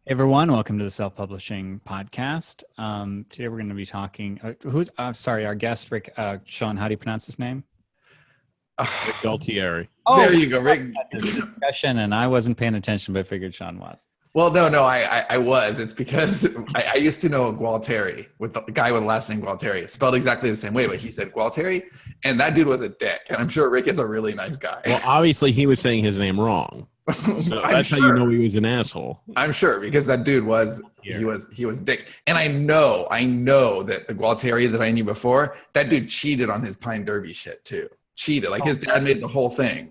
Hey everyone, welcome to the Self-Publishing Podcast. Today we're going to be talking. Sorry, our guest Rick. Sean, how do you pronounce his name? Rick Gualtieri. There you go, Rick. This discussion, and I wasn't paying attention, but I figured Sean was. Well, no, I was. It's because I used to know Gualtieri, with the guy with the last name Gualtieri. It's spelled exactly the same way, but he said Gualtieri, and that dude was a dick. And I'm sure Rick is a really nice guy. Well, obviously he was saying his name wrong. So that's how you know he was an asshole. I'm sure, because that dude was he was dick. And I know that the Gualtieri that I knew before, that dude cheated on his Pine Derby shit too. Cheated. Like his dad made the whole thing.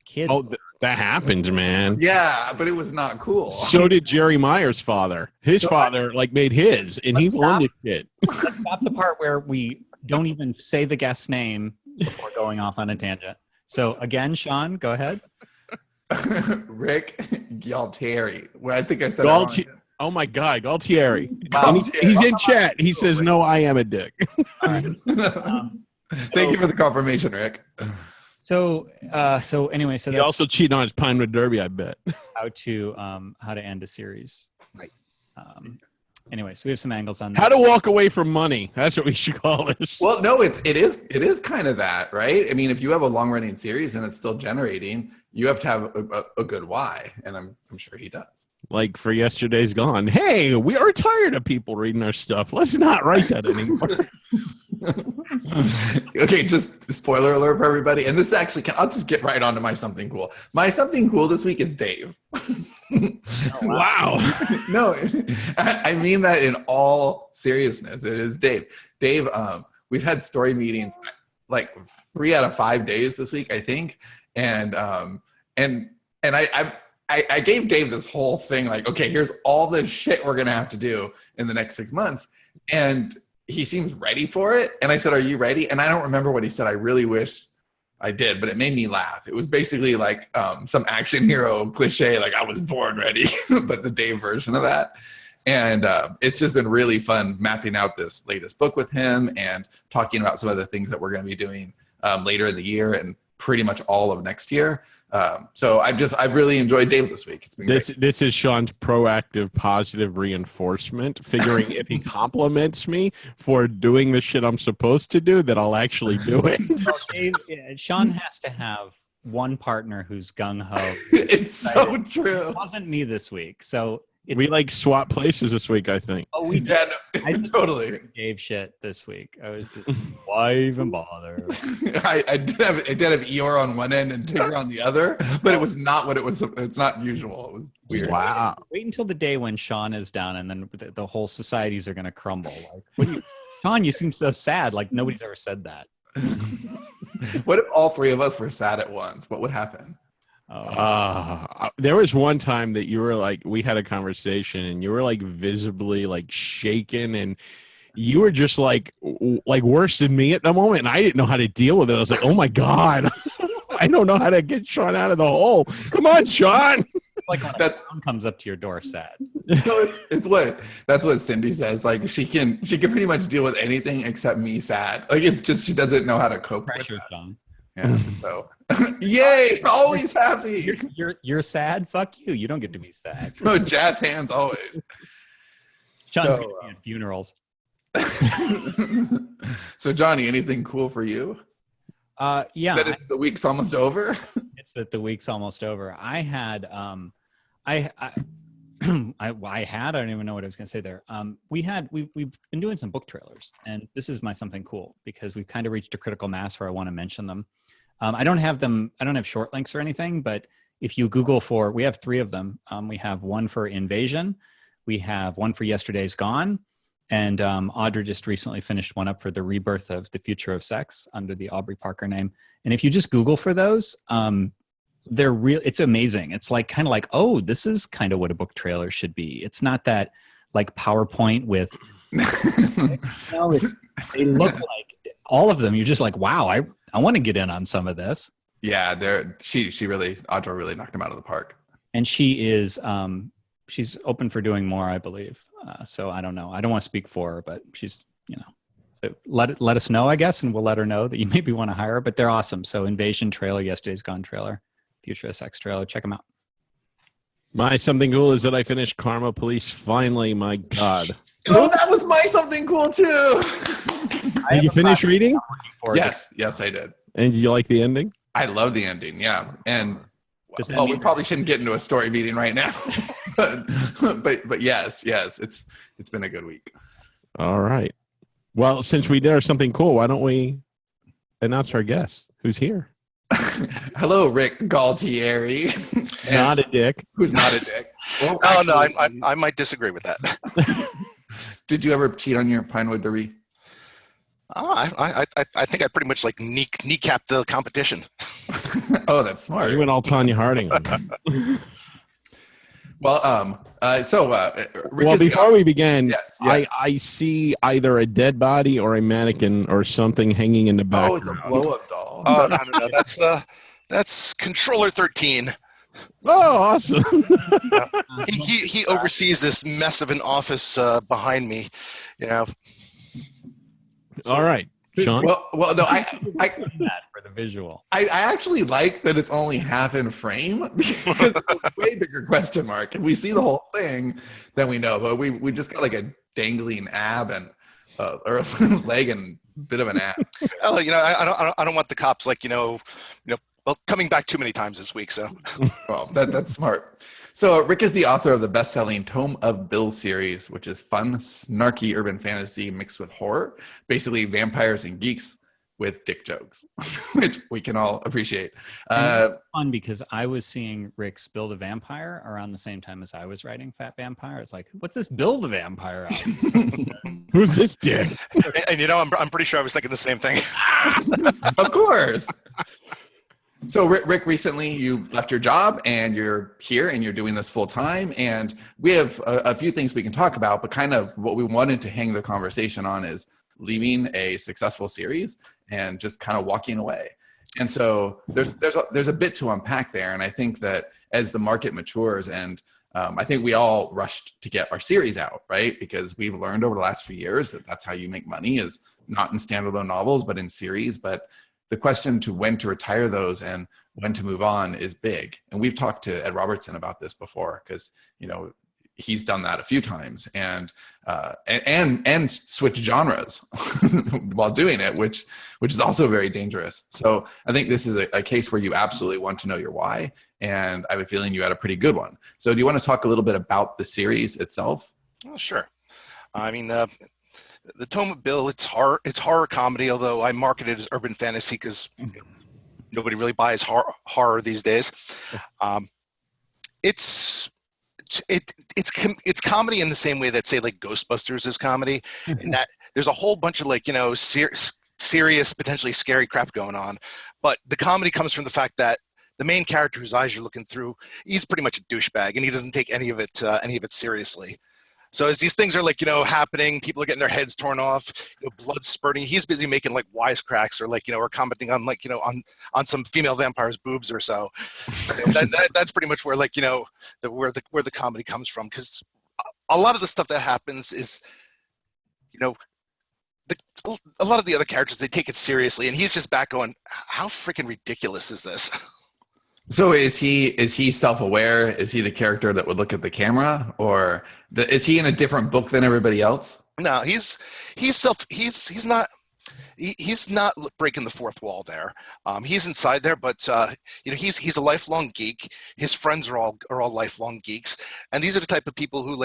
Kid. Oh, that happened, man. Yeah, but it was not cool. So did Jerry Meyer's father. His father made his, and he won this shit. Let's stop the part where we don't even say the guest's name before going off on a tangent. So again, Sean, go ahead. Rick Gualtieri. Well, I think I said it wrong. Oh my God, Gualtieri. He's in chat. He says, "No, I am a dick." All right. Thank you for the confirmation, Rick. So anyway, He also cheated on his Pinewood Derby, I bet. how to end a series. Right. Anyway, so we have some angles on that. How to walk away from money. That's what we should call this. Well, no, it is kind of that, right? I mean, if you have a long running series and it's still generating, you have to have a good why, and I'm sure he does. Like for Yesterday's Gone. Hey, we are tired of people reading our stuff. Let's not write that anymore. Okay, just spoiler alert for everybody. And this actually, I'll just get right on to my something cool. My something cool this week is Dave. Wow. No, I mean that in all seriousness. It is Dave. Dave, we've had story meetings like 3 out of 5 days this week, I think. And I gave Dave this whole thing like, okay, here's all this shit we're going to have to do in the next 6 months. And he seems ready for it. And I said, are you ready? And I don't remember what he said. I really wish I did, but it made me laugh. It was basically like some action hero cliche, like I was born ready, but the Dave version of that. And it's just been really fun mapping out this latest book with him and talking about some of the things that we're going to be doing later in the year and pretty much all of next year. So I've really enjoyed Dave this week. It's been great. This is Sean's proactive, positive reinforcement, figuring if he compliments me for doing the shit I'm supposed to do, that I'll actually do it. Well, Dave, Sean has to have one partner who's gung-ho. It's so true. It wasn't me this week. So We like swap places this week, I think. Oh, we did. Yeah, no, I just totally. Dave shit this week. I was just, why even bother? I did have Eeyore on one end and Tigger on the other, but it was not what it was. It's not usual. It was weird. Wow. Wait until the day when Sean is down, and then the whole societies are going to crumble. Like, what do you, Sean? You seem so sad. Like nobody's ever said that. What if all three of us were sad at once? What would happen? There was one time that you were like, we had a conversation and you were like visibly like shaken, and you were just like worse than me at the moment, and I didn't know how to deal with it. I was like, oh my God, I don't know how to get Sean out of the hole. Come on, Sean. Like when a clown comes up to your door sad. No, that's what Cindy says. Like she can pretty much deal with anything except me sad. Like it's just she doesn't know how to cope Pressure, with that. Sean. Yeah. So yay, always happy. You're sad? Fuck you. You don't get to be sad. No, jazz hands always. Sean's So, gonna be at funerals. So Johnny, anything cool for you? Yeah. That it's the week's almost over? It's that the week's almost over. I had I don't even know what I was going to say there. We've been doing some book trailers, and this is my something cool because we've kind of reached a critical mass where I want to mention them. I don't have short links or anything, but if you Google we have 3 of them. We have one for Invasion, we have one for Yesterday's Gone, and Audrey just recently finished one up for the rebirth of The Future of Sex under the Aubrey Parker name. And if you just Google for those, they're real. It's amazing. It's like kind of like, oh, this is kind of what a book trailer should be. It's not that like PowerPoint with, they look like all of them. You're just like, wow, I want to get in on some of this. Yeah, Audra really knocked him out of the park. And she is, she's open for doing more, I believe. So I don't know. I don't want to speak for her, but she's, so let us know, I guess, and we'll let her know that you maybe want to hire her. But they're awesome. So Invasion trailer, Yesterday's Gone trailer, Future of Sex trailer, check them out. My something cool is that I finished Karma Police. Finally, my God. Oh, that was my something cool too. Did you finish reading? Yes, I did. And did you like the ending? I love the ending. Yeah, and Does that well, we mean- probably shouldn't get into a story meeting right now, but yes, it's been a good week. All right. Well, since we did our something cool, why don't we announce our guest who's here? Hello, Rick Gualtieri. Not a dick. Who's not a dick. Well, Oh, no, actually, I might disagree with that. Did you ever cheat on your Pinewood Derby? I think I pretty much like kneecapped the competition. Oh, that's smart. You went all Tanya Harding. Well, Rick Well, is the before we begin, Yes. I see either a dead body or a mannequin or something hanging in the background. Oh, it's a blow-up doll. Oh, no. That's Controller 13. Oh, awesome. He oversees this mess of an office behind me. You know, All right, Sean. Well, no, I that for the visual. I actually like that it's only half in frame because it's a way bigger question mark. If we see the whole thing, then we know. But we just got like a dangling ab and or a leg and bit of an ab. well, I don't want the cops well, coming back too many times this week. So, Well, that's smart. So Rick is the author of the best-selling Tome of Bill series, which is fun, snarky urban fantasy mixed with horror, basically vampires and geeks with dick jokes, which we can all appreciate. And it's fun because I was seeing Rick's Bill the Vampire around the same time as I was writing Fat Vampire. It's like, what's this Bill the Vampire out? Who's this dick? and I'm pretty sure I was thinking the same thing. Of course. So Rick, recently you left your job and you're here and you're doing this full time. And we have a few things we can talk about, but kind of what we wanted to hang the conversation on is leaving a successful series and just kind of walking away. And so there's a bit to unpack there. And I think that as the market matures, and I think we all rushed to get our series out, right? Because we've learned over the last few years that that's how you make money, is not in standalone novels, but in series. But the question to when to retire those and when to move on is big. And we've talked to Ed Robertson about this before, because, he's done that a few times and switch genres while doing it, which is also very dangerous. So I think this is a case where you absolutely want to know your why. And I have a feeling you had a pretty good one. So do you want to talk a little bit about the series itself? Oh, sure. I mean, the Tome of Bill, it's horror comedy, although I market it as urban fantasy because nobody really buys horror these days. It's comedy in the same way that, say, like Ghostbusters is comedy, in that there's a whole bunch of serious, potentially scary crap going on, but the comedy comes from the fact that the main character whose eyes you're looking through, he's pretty much a douchebag, and he doesn't take any of it seriously. So as these things are happening, people are getting their heads torn off, blood spurting. He's busy making like wisecracks or or commenting on on some female vampire's boobs or so. That's pretty much where where the comedy comes from, because a lot of the stuff that happens is a lot of the other characters, they take it seriously, and he's just back going, how freaking ridiculous is this? So is he self-aware? Is he the character that would look at the camera, or is he in a different book than everybody else? No, he's not breaking the fourth wall there. He's inside there, but he's a lifelong geek. His friends are all lifelong geeks, and these are the type of people who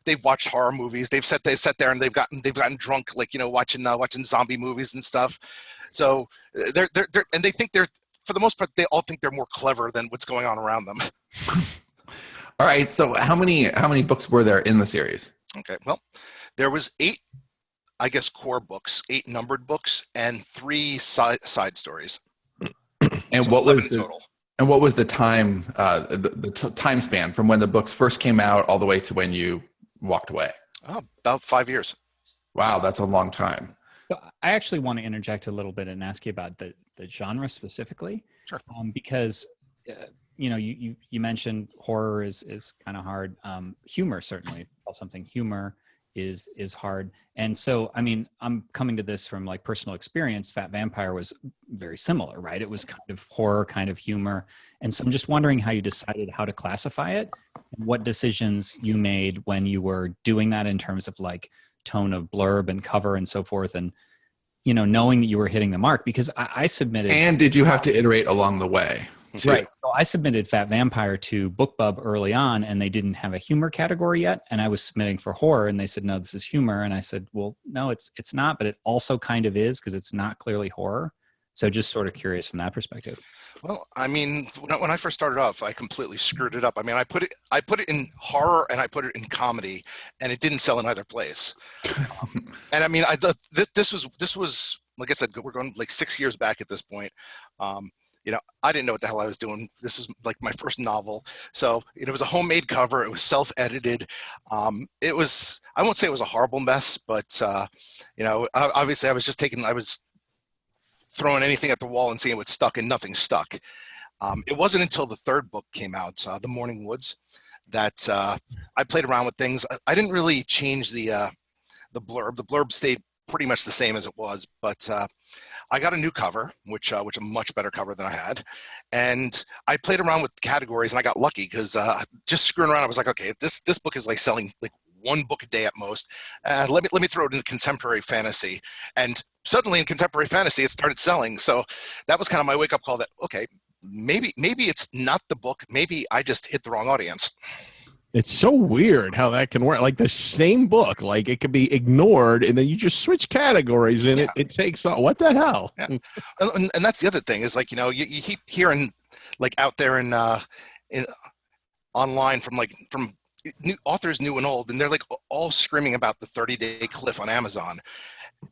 they've watched horror movies. They've sat there and they've gotten drunk watching zombie movies and stuff. So they're and they think they're, for the most part, they all think they're more clever than what's going on around them. All right. So how many books were there in the series? Okay. Well, there was 8, I guess, core books, 8 numbered books, and 3 side stories. And So what was 11 the total? and what was the time time span from when the books first came out all the way to when you walked away? Oh, about 5 years. Wow, that's a long time. So I actually want to interject a little bit and ask you about the genre specifically. Sure. Because you mentioned horror is kind of hard. Humor, certainly, call something humor is hard. And so, I mean, I'm coming to this from like personal experience. Fat Vampire was very similar, right? It was kind of horror, kind of humor. And so I'm just wondering how you decided how to classify it and what decisions you made when you were doing that in terms of like tone of blurb and cover and so forth. And, you know, knowing that you were hitting the mark, because I submitted. And did you have to iterate along the way? Right. So I submitted Fat Vampire to BookBub early on, and they didn't have a humor category yet. And I was submitting for horror, and they said, no, this is humor. And I said, well, no, it's not, but it also kind of is because it's not clearly horror. So just sort of curious from that perspective. Well, I mean, when I first started off, I completely screwed it up. I mean, I put it in horror and I put it in comedy, and it didn't sell in either place. And I mean, this was like I said, we're going like 6 years back at this point. You know, I didn't know what the hell I was doing. This is like my first novel. So it was a homemade cover. It was self-edited. It was, I won't say it was a horrible mess, but, you know, obviously I was throwing anything at the wall and seeing what stuck, and nothing stuck. It wasn't until the third book came out, The Morning Woods, that I played around with things. I didn't really change the blurb. The blurb stayed pretty much the same as it was, but I got a new cover, which a much better cover than I had, and I played around with categories, and I got lucky because just screwing around, I was like, okay, this book is like selling like one book a day at most. Let me throw it into contemporary fantasy, and suddenly in contemporary fantasy, it started selling. So that was kind of my wake up call that okay, maybe it's not the book, maybe I just hit the wrong audience. It's so weird how that can work. Like the same book, like it could be ignored, and then you just switch categories, and it takes off. What the hell? Yeah. And that's the other thing is like, you know, you keep hearing like out there in online from new authors, new and old, and they're like all screaming about the 30-day cliff on Amazon.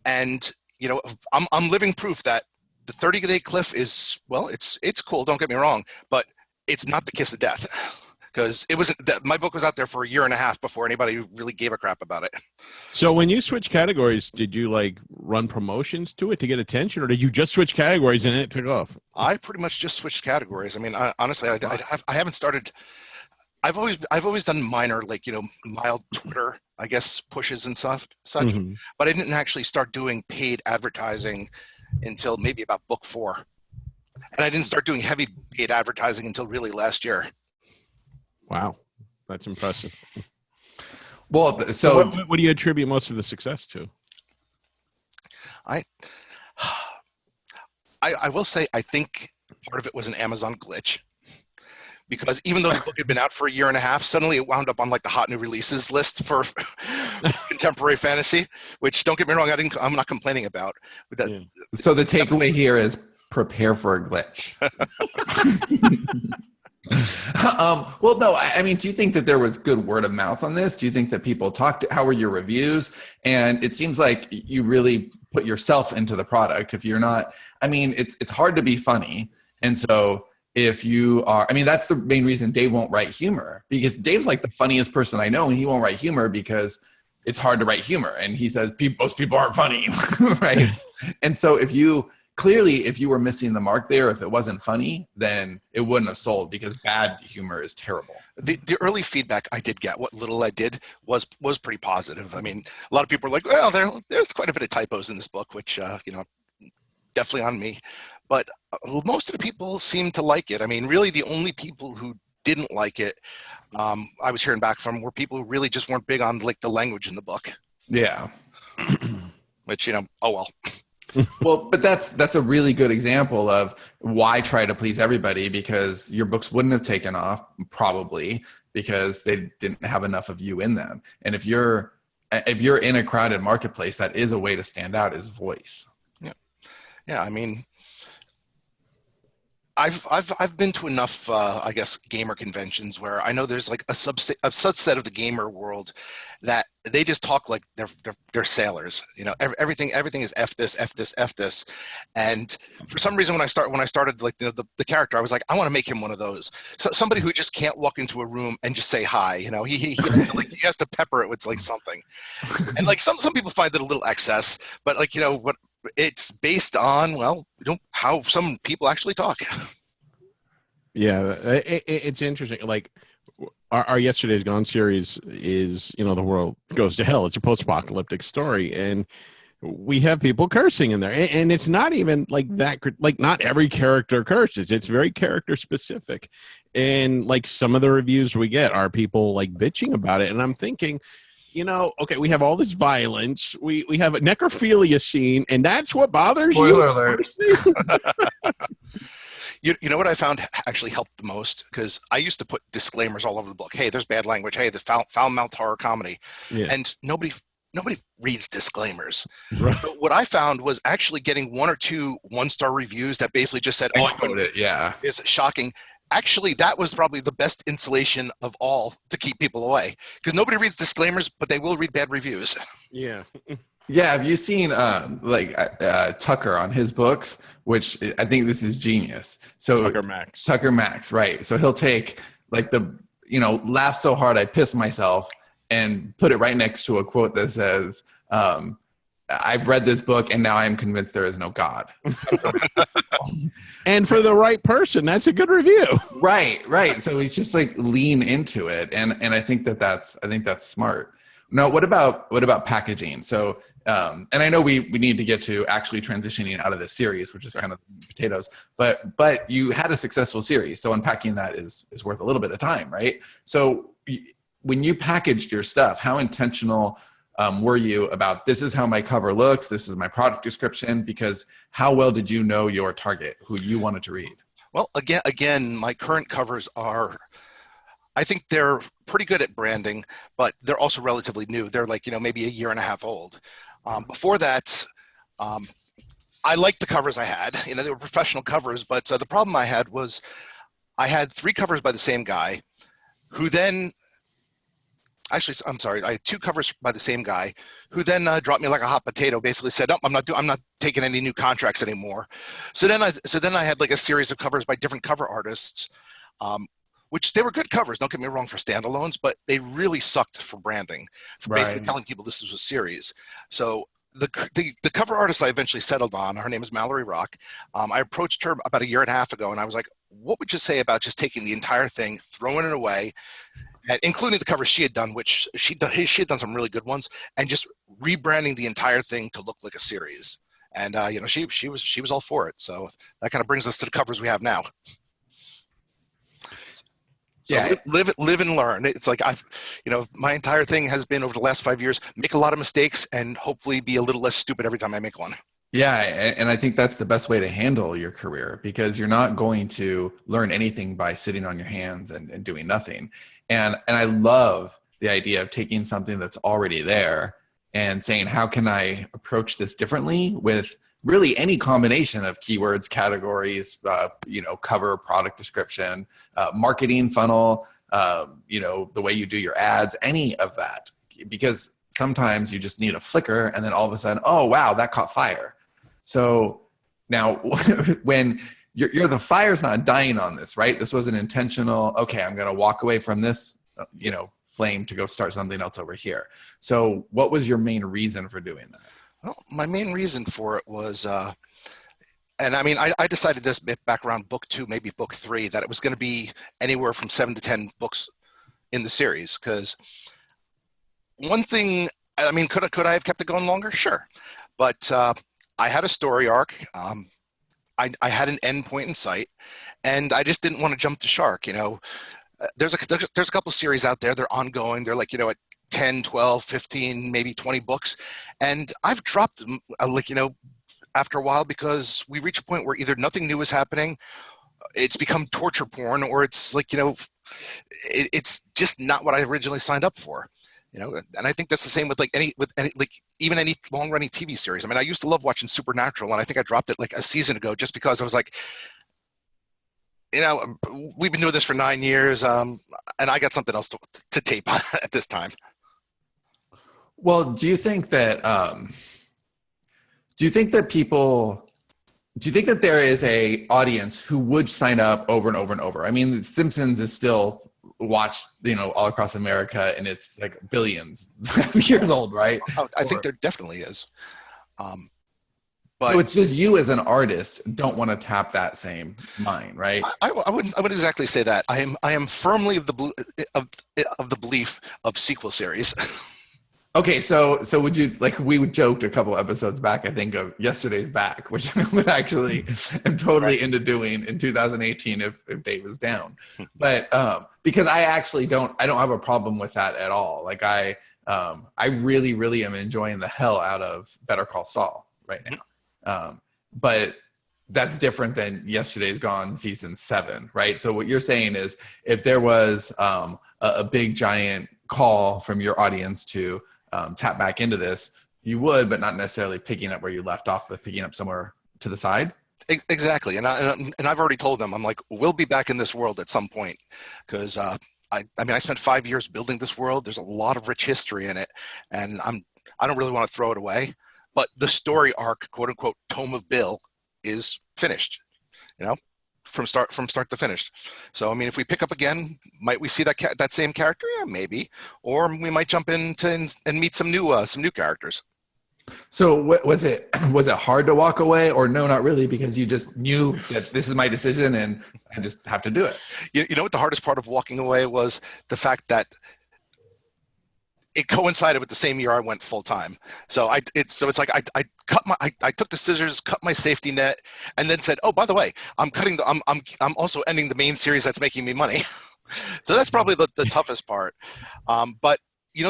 And you know, I'm living proof that the 30-day cliff is, well, it's cool. Don't get me wrong, but it's not the kiss of death. Because it wasn't that my book was out there for a year and a half before anybody really gave a crap about it. So when you switch categories, did you like run promotions to it to get attention, or did you just switch categories and it took off? I pretty much just switched categories. I mean, honestly, I haven't started. I've always done minor, like, you know, mild Twitter, I guess, pushes and such. Mm-hmm. But I didn't actually start doing paid advertising until maybe about book 4, and I didn't start doing heavy paid advertising until really last year. Wow, that's impressive. Well, so what do you attribute most of the success to? I will say I think part of it was an Amazon glitch, because even though the book had been out for a year and a half, suddenly it wound up on like the hot new releases list for contemporary fantasy, which, don't get me wrong, I'm not complaining about. But that, so the takeaway here is prepare for a glitch. Well, no, I mean, do you think that there was good word of mouth on this? Do you think that people talked? How were your reviews? And it seems like you really put yourself into the product. If you're not, I mean, it's hard to be funny. And so if you are, I mean, that's the main reason Dave won't write humor, because Dave's like the funniest person I know, and he won't write humor because it's hard to write humor. And he says, most people aren't funny, right? And so if you were missing the mark there, if it wasn't funny, then it wouldn't have sold, because bad humor is terrible. The early feedback I did get, what little I did, was pretty positive. I mean, a lot of people were like, well, there's quite a bit of typos in this book, which, you know, definitely on me. But most of the people seemed to like it. I mean, really the only people who didn't like it, I was hearing back from, were people who really just weren't big on like the language in the book. Yeah. Which, you know, oh well. Well, but that's a really good example of why try to please everybody, because your books wouldn't have taken off probably because they didn't have enough of you in them. And if you're in a crowded marketplace, that is a way to stand out, is voice. Yeah. I mean, I've been to enough, I guess, gamer conventions where I know there's like a subset of the gamer world that they just talk like they're sailors. You know, everything is F this, F this, F this. And for some reason, when I started like the character, I was like, I want to make him one of those. So somebody who just can't walk into a room and just say hi. You know, he has to pepper it with like something. And like some people find it a little excess, but like, you know what. It's based on, well, how some people actually talk. Yeah, it's interesting. Like our Yesterday's Gone series is, the world goes to hell. It's a post-apocalyptic story, and we have people cursing in there, and it's not even like that. Like, not every character curses. It's very character specific, and like some of the reviews we get are people like bitching about it, and I'm thinking, okay, we have all this violence, we have a necrophilia scene, and that's what bothers Spoiler you. alert. You know what I found actually helped the most? Because I used to put disclaimers all over the book. Hey, there's bad language. Hey, there's foul-mouthed horror comedy. Yeah. And nobody reads disclaimers. Right. So what I found was actually getting 1 or 2 one-star reviews that basically just said, I quote it, yeah. it's shocking. Actually, that was probably the best insulation of all to keep people away. Because nobody reads disclaimers, but they will read bad reviews. Yeah. Yeah, have you seen Tucker on his books, which I think this is genius. So Tucker Max, right. So he'll take like the, laugh so hard I piss myself and put it right next to a quote that says, I've read this book and now I'm convinced there is no God. And for the right person, that's a good review. Right. So it's just like lean into it. And I think that's smart. Now, what about packaging? So, and I know we need to get to actually transitioning out of this series, which is kind of potatoes, but you had a successful series. So unpacking that is worth a little bit of time, right? So when you packaged your stuff, how intentional were you about, this is how my cover looks, this is my product description? Because how well did you know your target, who you wanted to read? Well, again, my current covers are, I think they're pretty good at branding, but they're also relatively new. They're like, maybe a year and a half old. Before that, I liked the covers I had. They were professional covers, but the problem I had was I had 3 covers by the same guy who then, actually, I'm sorry, I had 2 covers by the same guy who then dropped me like a hot potato, basically said, "No, I'm not taking any new contracts anymore." So then I had like a series of covers by different cover artists, which they were good covers, don't get me wrong, for standalones, but they really sucked for branding, for basically telling people this was a series. So the cover artist I eventually settled on, her name is Mallory Rock. I approached her about a year and a half ago, and I was like, what would you say about just taking the entire thing, throwing it away, and including the covers she had done, which she had done some really good ones, and just rebranding the entire thing to look like a series. And she was all for it. So that kind of brings us to the covers we have now. So yeah, live and learn. It's like my entire thing has been over the last 5 years, make a lot of mistakes and hopefully be a little less stupid every time I make one. Yeah, and I think that's the best way to handle your career, because you're not going to learn anything by sitting on your hands and doing nothing. And I love the idea of taking something that's already there and saying, how can I approach this differently with really any combination of keywords, categories, cover, product description, marketing funnel, the way you do your ads, any of that. Because sometimes you just need a flicker and then all of a sudden, oh, wow, that caught fire. So now when the fire's not dying on this, right? This was an intentional, okay, I'm going to walk away from this, flame to go start something else over here. So what was your main reason for doing that? Well, my main reason for it was, and I mean, I decided this back around book 2, maybe book 3, that it was going to be anywhere from 7 to 10 books in the series. Because one thing, I mean, could I have kept it going longer? Sure. But I had a story arc. I had an end point in sight, and I just didn't want to jump the shark. There's a couple of series out there. They're ongoing. They're like, at 10, 12, 15, maybe 20 books. And I've dropped them, after a while, because we reach a point where either nothing new is happening, it's become torture porn, or it's like, it's just not what I originally signed up for. And I think that's the same with even any long-running TV series. I mean, I used to love watching Supernatural, and I think I dropped it like a season ago just because I was like, we've been doing this for 9 years, and I got something else to tape at this time. Well, do you think that there is a audience who would sign up over and over and over? I mean, The Simpsons is still watched, all across America, and it's like billions of years old, right? I think there definitely is. So it's just you as an artist don't want to tap that same mind, right? I wouldn't exactly say that. I am firmly of the belief of sequel series. Okay, so would you, like, we joked a couple episodes back, I think, of Yesterday's Back, which I would actually am totally into doing in 2018 if Dave is down. But because I actually don't have a problem with that at all. Like I really, really am enjoying the hell out of Better Call Saul right now. But that's different than Yesterday's Gone season 7, right? So what you're saying is if there was a big giant call from your audience to tap back into this, you would, but not necessarily picking up where you left off, but picking up somewhere to the side. Exactly. And I've already told them, I'm like, we'll be back in this world at some point. Because I spent 5 years building this world. There's a lot of rich history in it. And I don't really want to throw it away. But the story arc, quote unquote, Tome of Bill is finished, from start to finish. So, I mean, if we pick up again, might we see that same character? Yeah, maybe. Or we might jump into and meet some new characters. So was it hard to walk away, or no, not really, because you just knew that this is my decision and I just have to do it? You know what the hardest part of walking away was? The fact that it coincided with the same year I went full time. So it's like I took the scissors, cut my safety net, and then said, oh, by the way, I'm also ending the main series that's making me money. So that's probably the toughest part. But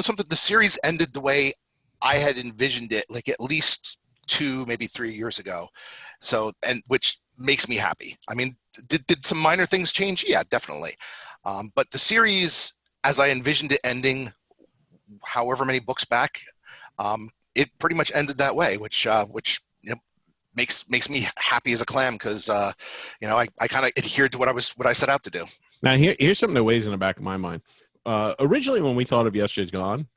something, the series ended the way I had envisioned it, like at least 2, maybe 3 years ago. So, and which makes me happy. I mean, did some minor things change? Yeah, definitely. But the series, as I envisioned it ending, however many books back, it pretty much ended that way, which makes me happy as a clam, because I kind of adhered to what I set out to do. Now here's something that weighs in the back of my mind. Originally, when we thought of Yesterday's Gone,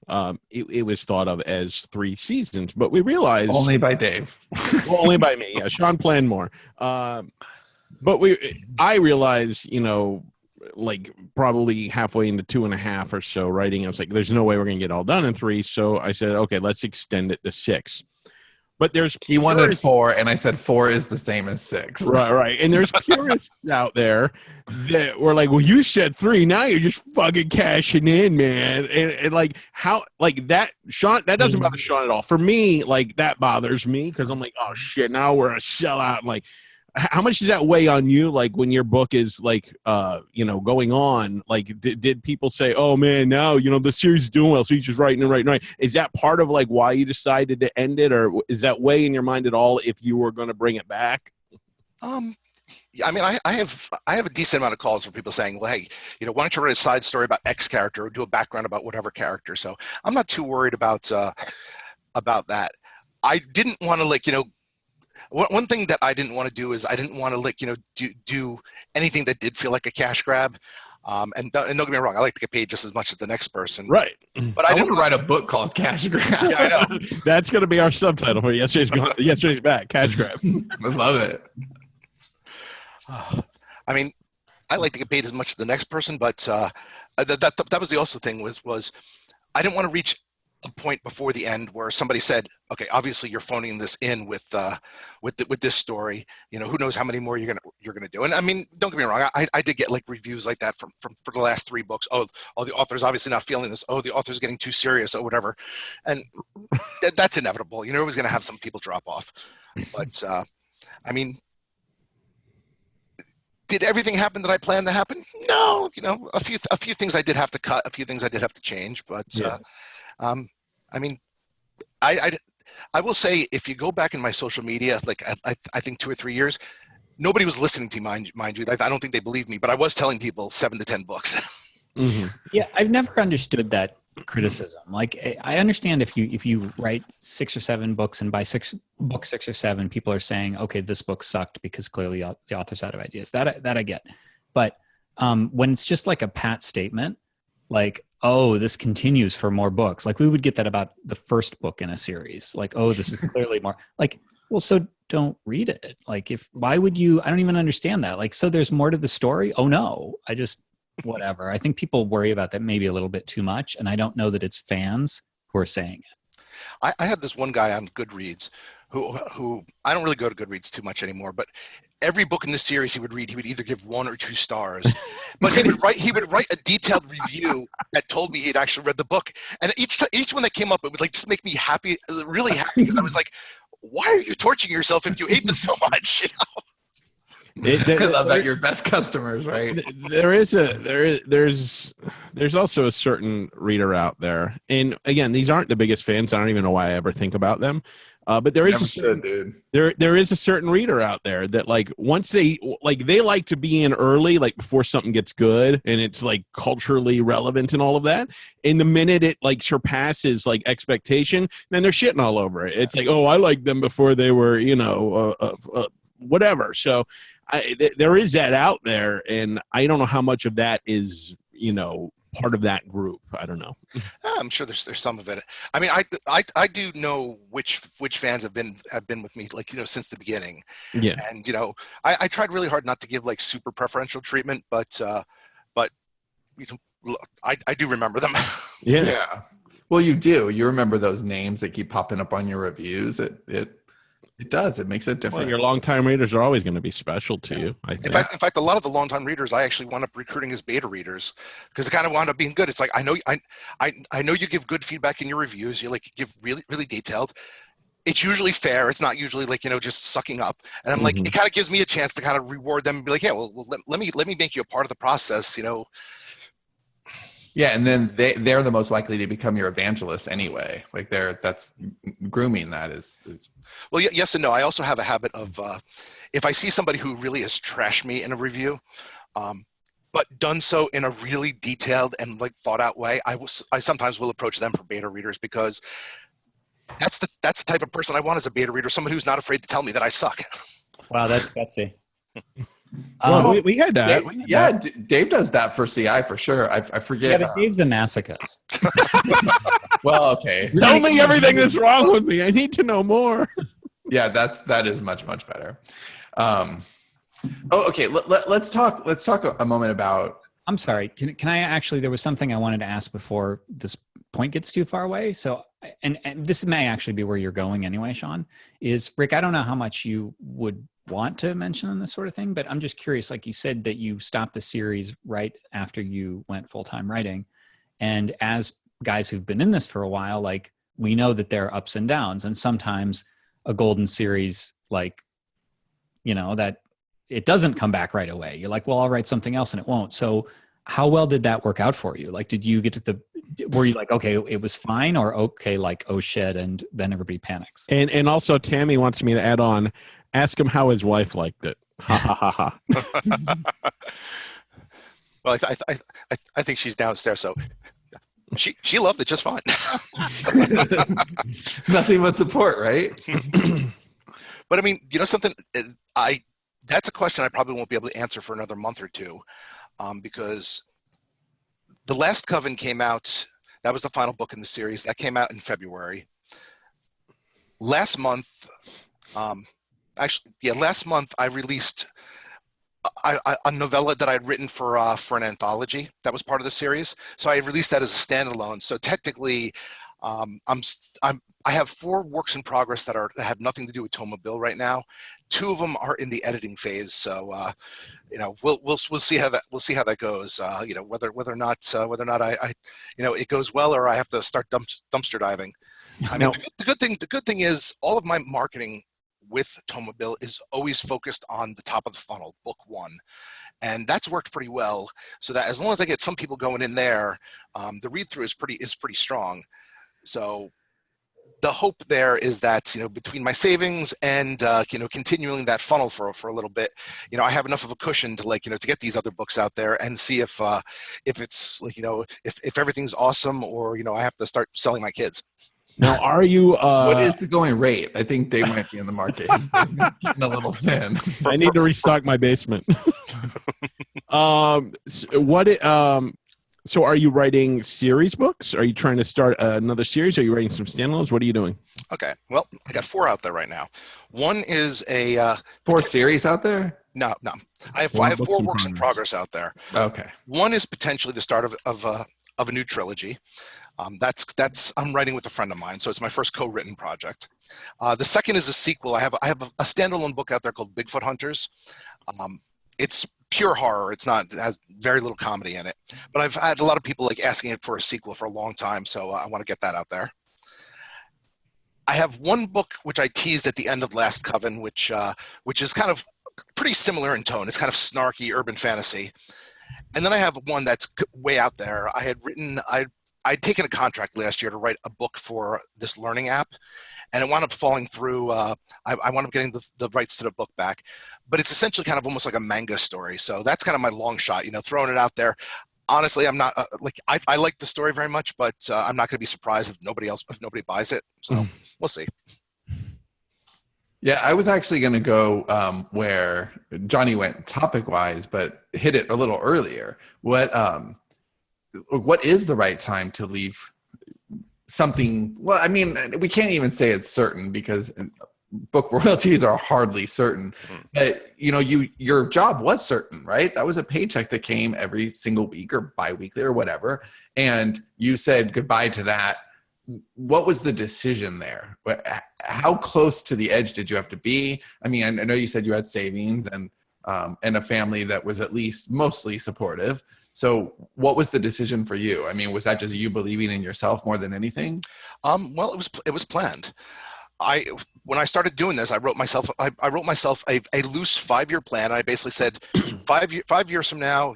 it was thought of as 3 seasons, but we realized only by Dave, only by me. Yeah, Sean planned more, but I realized, like probably halfway into 2.5 or so writing, I was like, there's no way we're gonna get all done in 3. So I said, okay, let's extend it to 6. But he wanted 4, and I said 4 is the same as 6. Right. And there's purists out there that were like, well, you said 3, now you're just fucking cashing in, man. And like, how, like that, Sean, that doesn't bother Sean at all. For me, like that bothers me, because I'm like, oh shit, now we're a sellout. Like, how much does that weigh on you? Like when your book is like, going on, like did people say, oh man, now, the series is doing well, so you're just writing and writing, right? Is that part of like why you decided to end it? Or is that weigh in your mind at all if you were going to bring it back? I mean, I have a decent amount of calls from people saying, well, hey, why don't you write a side story about X character or do a background about whatever character? So I'm not too worried about that. I didn't want to one thing that I didn't want to do is I didn't want to do anything that did feel like a cash grab. And don't get me wrong, I like to get paid just as much as the next person. Right. But I didn't want to write a book called Cash Grab. Yeah, I know. That's going to be our subtitle for Yesterday's Back, Cash Grab. I love it. I mean, I like to get paid as much as the next person, but that was the also thing was I didn't want to reach a point before the end where somebody said, okay, obviously you're phoning this in with this story, who knows how many more you're gonna do. And I mean, don't get me wrong, I did get like reviews like that for the last 3 books. Oh, the author's obviously not feeling this. Oh, the author's getting too serious or whatever. And that's inevitable. You're always gonna have some people drop off. But I mean, did everything happen that I planned to happen? No, a few things I did have to cut, a few things I did have to change, but yeah. I mean, I will say, if you go back in my social media, like I think 2 or 3 years, nobody was listening to me, mind you. I don't think they believed me, but I was telling people 7 to 10 books. Mm-hmm. Yeah, I've never understood that criticism. Like, I understand if you write 6 or 7 books, and by book 6 or 7, people are saying, okay, this book sucked because clearly the author's out of ideas. That I get. But when it's just like a pat statement, like, oh, this continues for more books. Like, we would get that about the first book in a series. Like, oh, this is clearly more. Like, well, so don't read it. Like, why would you? I don't even understand that. Like, so there's more to the story? Oh no, whatever. I think people worry about that maybe a little bit too much, and I don't know that it's fans who are saying it. I had this one guy on Goodreads who I don't really go to Goodreads too much anymore, but every book in the series he would read, he would either give 1 or 2 stars, but he would write a detailed review that told me he'd actually read the book. And each one that came up, it would like just make me happy, really happy, because I was like, why are you torturing yourself if you hate this so much? You know? I love that your best customers, right? There's also a certain reader out there, and again, these aren't the biggest fans. I don't even know why I ever think about them. But there is there is a certain reader out there that like once they like to be in early, like before something gets good and it's like culturally relevant and all of that. And the minute it like surpasses like expectation, then they're shitting all over it. It's like, oh, I liked them before they were, whatever. So there is that out there, and I don't know how much of that is, part of that group. I don't know. I'm sure there's some of it. I mean, I do know which fans have been with me, like, since the beginning. Yeah. And I tried really hard not to give like super preferential treatment, but I do remember them. Yeah. Well, you do. You remember those names that keep popping up on your reviews. It does. It makes it different. Well, your longtime readers are always going to be special to you, I think. In fact, a lot of the longtime readers I actually wound up recruiting as beta readers because it kind of wound up being good. It's like, I know you give good feedback in your reviews. You like give really, really detailed. It's usually fair. It's not usually like, just sucking up. And I'm like, it kind of gives me a chance to kind of reward them and be like, yeah, well let me make you a part of the process, Yeah, and then they're the most likely to become your evangelists anyway. Like that's grooming. That is. Well, yes and no. I also have a habit of if I see somebody who really has trashed me in a review, but done so in a really detailed and like thought out way, I sometimes will approach them for beta readers because that's the type of person I want as a beta reader. Someone who's not afraid to tell me that I suck. Wow, that's gutsy. Well, we had that. Dave does that for CI for sure. I forget. Yeah, but Dave's a masochist. Well, okay. Tell me everything that's wrong with me. I need to know more. Yeah, that is much better. Okay. Let's talk a moment about. I'm sorry. Can I actually? There was something I wanted to ask before this point gets too far away. So, and this may actually be where you're going anyway, Sean. Is Rick? I don't know how much you would want to mention on this sort of thing, but I'm just curious. Like you said that you stopped the series right after you went full-time writing, and as guys who've been in this for a while, like we know that there are ups and downs, and sometimes a golden series, like that it doesn't come back right away. You're like, well, I'll write something else, and it won't. So how well did that work out for you? Like, did you get to were you like, okay, it was fine, or okay, like, oh shit, and then everybody panics? And also Tammy wants me to add on, ask him how his wife liked it. Ha ha ha ha. Well, I think she's downstairs, so she loved it just fine. Nothing but support, right? But I mean, something, that's a question I probably won't be able to answer for another month or two, because The Last Coven came out. That was the final book in the series. That came out in February. Last month, last month I released a novella that I had written for an anthology that was part of the series. So I released that as a standalone. So technically, I have 4 works in progress that have nothing to do with Tomobile right now. 2 of them are in the editing phase. So we'll see how that goes. Whether or not I it goes well, or I have to start dumpster diving. I mean, the good thing is all of my marketing with Tomobile is always focused on the top of the funnel, book 1. And that's worked pretty well, so that as long as I get some people going in there, the read-through is pretty strong. So the hope there is that, between my savings and, continuing that funnel for a little bit, I have enough of a cushion to to get these other books out there and see if it's if everything's awesome, or, I have to start selling my kids. Now, are you? What is the going rate? I think they might be in the market. It's getting a little thin. I need to restock my basement. So are you writing series books? Are you trying to start another series? Are you writing some standalones? What are you doing? Okay. Well, I got 4 out there right now. One is a 4 series out there? No. I have 4 works in progress out there. Okay. One is potentially the start of a new trilogy. That's I'm writing with a friend of mine, so it's my first co-written project. The second is a sequel. I have a standalone book out there called Bigfoot Hunters. It's pure horror. It has very little comedy in it, but I've had a lot of people like asking it for a sequel for a long time, so I want to get that out there. I have one book which I teased at the end of Last Coven, which is kind of pretty similar in tone. It's kind of snarky urban fantasy. And then I have one that's way out there. I'd taken a contract last year to write a book for this learning app, and it wound up falling through. I wound up getting the rights to the book back, but it's essentially kind of almost like a manga story. So that's kind of my long shot, throwing it out there. Honestly, I'm not I like the story very much, but I'm not going to be surprised if nobody buys it. So we'll see. Yeah, I was actually going to go where Johnny went topic-wise, but hit it a little earlier. What is the right time to leave something? Well, I mean, we can't even say it's certain because book royalties are hardly certain. But your job was certain, right? That was a paycheck that came every single week or bi-weekly or whatever, and you said goodbye to that. What was the decision there? How close to the edge did you have to be? I mean, I know you said you had savings and a family that was at least mostly supportive. So what was the decision for you? I mean, was that just you believing in yourself more than anything? Well, it was planned. When I started doing this, I wrote myself a loose 5-year plan. I basically said 5 years from now,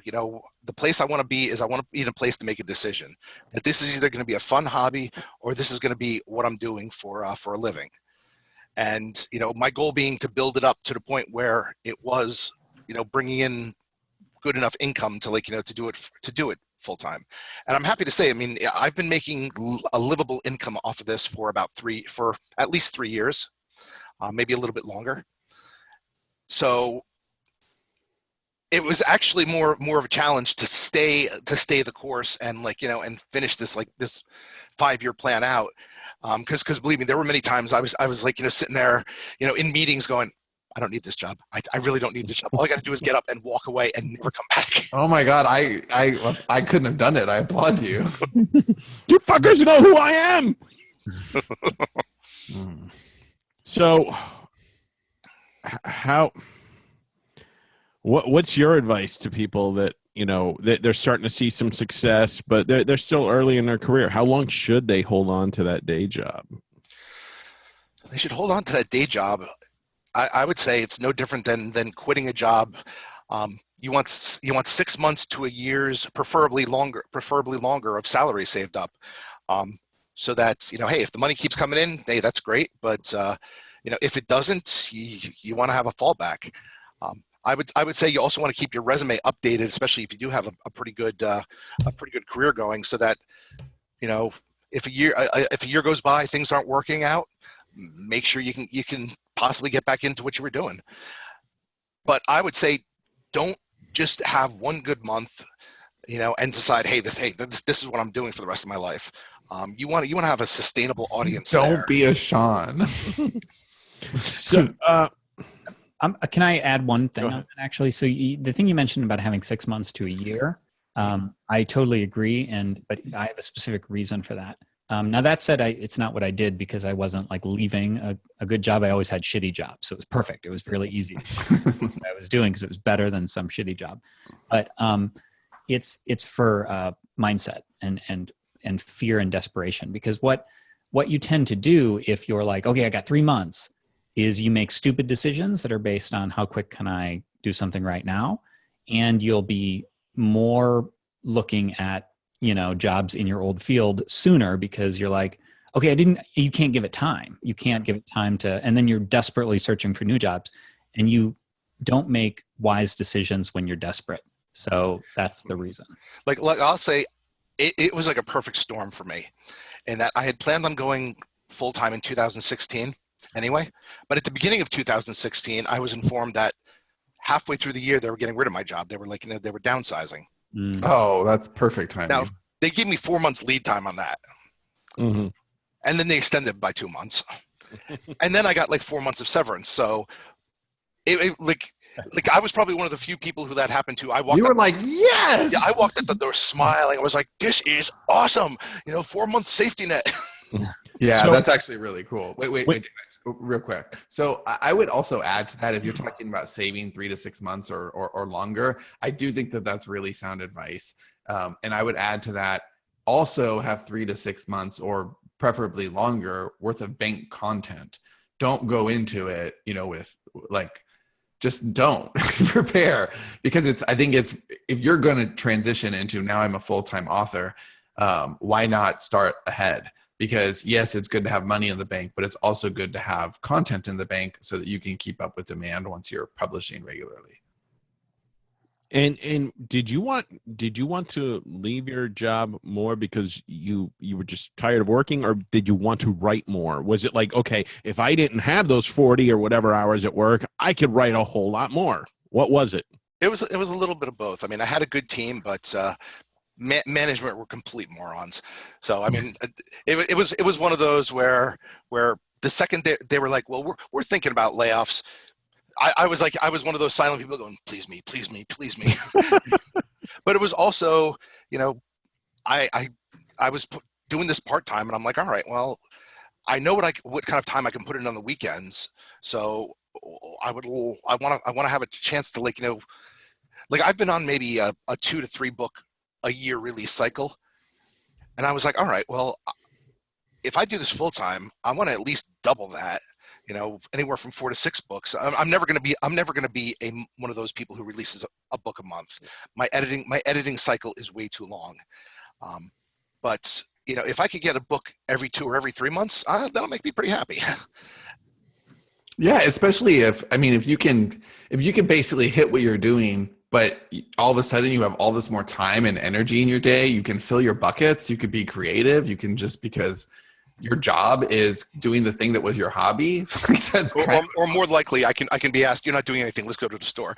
the place I want to be is I want to be in a place to make a decision that this is either going to be a fun hobby or this is going to be what I'm doing for a living. And, my goal being to build it up to the point where it was, bringing in good enough income to to do it full time. And I'm happy to say, I mean, I've been making a livable income off of this for at least 3 years, maybe a little bit longer. So it was actually more of a challenge to stay the course and and finish this 5-year plan out. Because believe me, there were many times I was sitting there, in meetings going, I don't need this job. I really don't need this job. All I got to do is get up and walk away and never come back. Oh my God. I couldn't have done it. I applaud you. You fuckers know who I am. So what's your advice to people that, that they're starting to see some success, but they're still early in their career? How long should they hold on to that day job? They should hold on to that day job. I would say it's no different than quitting a job. You want 6 months to a year's, preferably longer of salary saved up. So that, hey, if the money keeps coming in, hey, that's great. But, if it doesn't, you want to have a fallback. I would say you also want to keep your resume updated, especially if you do have a pretty good career going, so that, if a year goes by, things aren't working out, make sure you can possibly get back into what you were doing. But I would say don't just have one good month, and decide, hey, this is what I'm doing for the rest of my life. You want to have a sustainable audience. Don't be a Sean. So, can I add one thing on that, actually? So the thing you mentioned about having 6 months to a year, I totally agree. But I have a specific reason for that. Now that said, it's not what I did because I wasn't leaving a good job. I always had shitty jobs. So it was perfect. It was really easy what I was doing because it was better than some shitty job. But it's for mindset and fear and desperation, because what you tend to do if you're like, okay, I got 3 months, is you make stupid decisions that are based on how quick can I do something right now. And you'll be more looking at, jobs in your old field sooner because you're like, okay, you can't give it time. You can't give it time and then you're desperately searching for new jobs, and you don't make wise decisions when you're desperate. So that's the reason. Like I'll say it was like a perfect storm for me, in that I had planned on going full time in 2016 anyway. But at the beginning of 2016, I was informed that halfway through the year, they were getting rid of my job. They were they were downsizing. Oh, that's perfect timing. Now, they gave me 4 months lead time on that. Mm-hmm. And then they extended by 2 months. And then I got 4 months of severance. So like I was probably one of the few people who that happened to. I walked You were up, like, yes. yeah, I walked up the door smiling. I was like, this is awesome. 4-month safety net. Yeah, So- that's actually really cool. Wait, real quick. So I would also add to that, if you're talking about saving 3 to 6 months or longer, I do think that that's really sound advice. And I would add to that, also have 3 to 6 months or preferably longer worth of bank content. Don't go into it, with like, just don't prepare, because I think if you're going to transition into, now I'm a full-time author, why not start ahead? Because yes, it's good to have money in the bank, but it's also good to have content in the bank so that you can keep up with demand once you're publishing regularly. And did you want to leave your job more because you were just tired of working, or did you want to write more? Was it like, okay, if I didn't have those 40 or whatever hours at work, I could write a whole lot more? What was it? It was a little bit of both. I mean, I had a good team, but management were complete morons. So I mean, it was one of those where the second they were like, well, we're thinking about layoffs. I was one of those silent people going, please me. But it was also, I was doing this part-time, and I'm like, all right, well, I know what kind of time I can put in on the weekends. So I want to have a chance to, like I've been on maybe a 2 to 3 book a year release cycle. And I was like, all right, well, if I do this full time, I want to at least double that, anywhere from 4 to 6 books. I'm never going to be one of those people who releases a book a month. My editing cycle is way too long. But if I could get a book every 2 or every 3 months, that'll make me pretty happy. Yeah, especially if you can basically hit what you're doing, but all of a sudden you have all this more time and energy in your day, you can fill your buckets, you could be creative, you can, just because your job is doing the thing that was your hobby. or more likely, I can be asked, you're not doing anything, let's go to the store.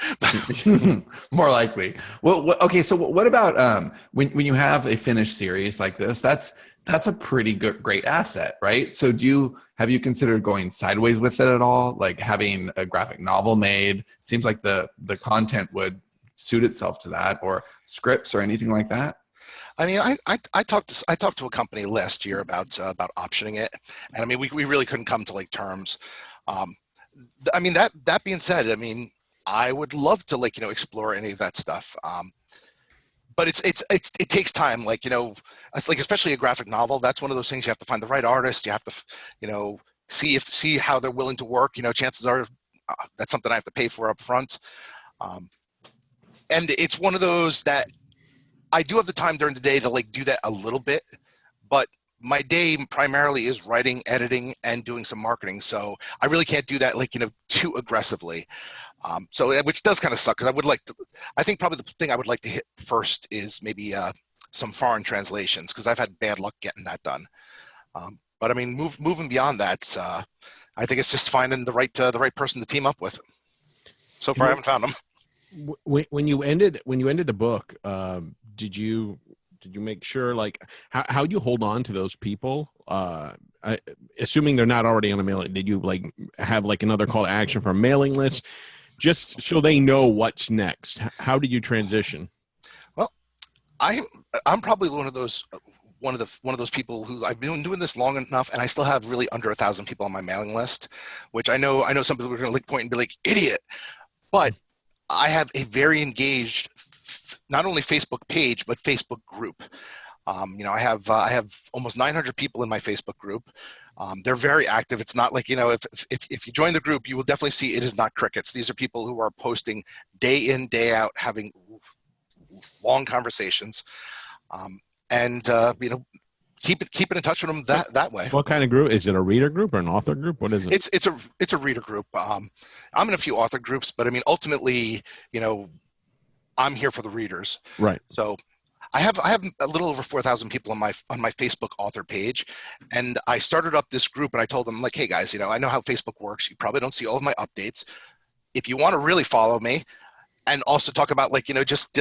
More likely. Well, okay. So what about when you have a finished series like this? That's a pretty great asset, right? So have you considered going sideways with it at all? Like having a graphic novel made? Seems like the content would suit itself to that, or scripts or anything like that. I mean, I talked to a company last year about optioning it, and I mean, we really couldn't come to terms. I mean, that being said, I mean, I would love to explore any of that stuff. But it takes time, especially a graphic novel. That's one of those things you have to find the right artist. You have to see how they're willing to work. Chances are that's something I have to pay for up front. And it's one of those that I do have the time during the day to do that a little bit, but my day primarily is writing, editing, and doing some marketing. So I really can't do that too aggressively. So which does kind of suck, because I think probably the thing I would like to hit first is maybe some foreign translations, because I've had bad luck getting that done. But I mean, moving beyond that, I think it's just finding the right person to team up with. So far, I haven't found them. When you ended the book, did you make sure how you hold on to those people? Assuming they're not already on a mailing, did you have another call to action for a mailing list, just so they know what's next? How did you transition? Well, I'm probably one of those people who, I've been doing this long enough, and I still have really under 1,000 people on my mailing list, which I know some people are going to point and be like, idiot, but I have a very engaged, not only Facebook page, but Facebook group. I have almost 900 people in my Facebook group. They're very active. It's not if you join the group, you will definitely see it is not crickets. These are people who are posting day in, day out, having long conversations, and keeping in touch with them that way. What kind of group? Is it a reader group or an author group? What is it? It's a reader group. I'm in a few author groups, but I mean, ultimately, I'm here for the readers. Right. So I have a little over 4,000 people on my Facebook author page, and I started up this group, and I told them, hey guys, I know how Facebook works. You probably don't see all of my updates. If you want to really follow me and also talk about just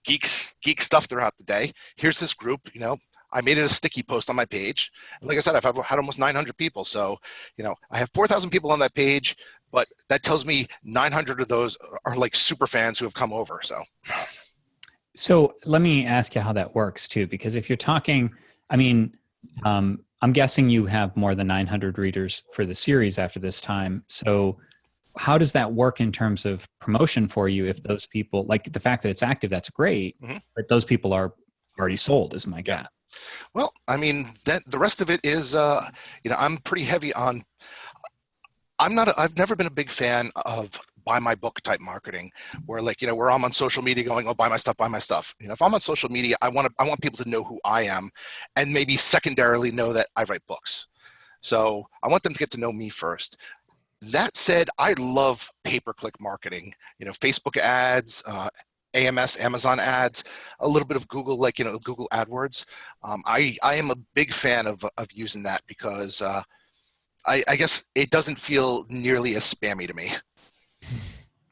geek stuff throughout the day, here's this group. I made it a sticky post on my page. And like I said, I've had almost 900 people. So, I have 4,000 people on that page, but that tells me 900 of those are like super fans who have come over. So let me ask you how that works too, because if you're talking, I mean, I'm guessing you have more than 900 readers for the series after this time. So how does that work in terms of promotion for you if those people, like the fact that it's active, that's great, but those people are already sold is my guess. Well, I mean, the rest of it is, I'm pretty heavy on, I've never been a big fan of buy my book type marketing where where I'm on social media going, oh, buy my stuff, buy my stuff. If I'm on social media, I want people to know who I am and maybe secondarily know that I write books. So I want them to get to know me first. That said, I love pay-per-click marketing, Facebook ads, Amazon ads, a little bit of Google, Google AdWords. I am a big fan of using that because I guess it doesn't feel nearly as spammy to me.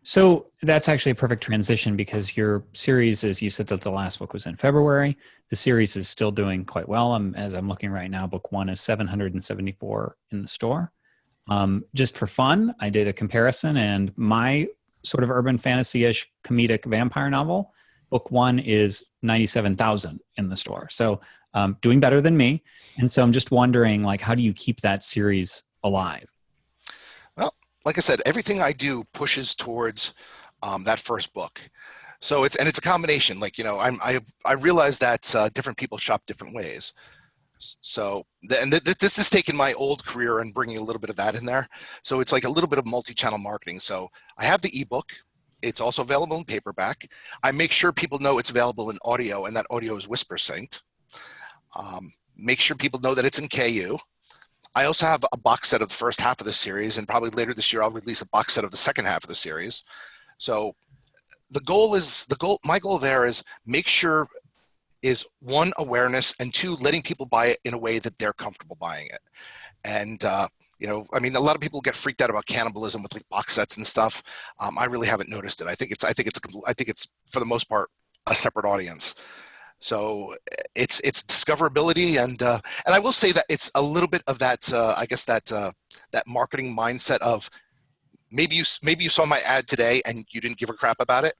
So that's actually a perfect transition because your series, as you said that the last book was in February, the series is still doing quite well. As I'm looking right now, book 1 is 774 in the store. Just for fun, I did a comparison, and my sort of urban fantasy-ish comedic vampire novel, book 1 is 97,000 in the store. So doing better than me. And so I'm just wondering, how do you keep that series alive? Well, like I said, everything I do pushes towards that first book. So it's a combination. I realize that different people shop different ways. So, this is taking my old career and bringing a little bit of that in there. So it's like a little bit of multi-channel marketing. So I have the ebook. It's also available in paperback. I make sure people know it's available in audio, and that audio is whisper synced. Make sure people know that it's in KU. I also have a box set of the first half of the series, and probably later this year I'll release a box set of the second half of the series. So my goal there is make sure is 1, awareness, and 2, letting people buy it in a way that they're comfortable buying it. And a lot of people get freaked out about cannibalism with box sets and stuff. I really haven't noticed it. I think it's for the most part a separate audience. So it's discoverability, and I will say that it's a little bit of that that marketing mindset of maybe you saw my ad today and you didn't give a crap about it,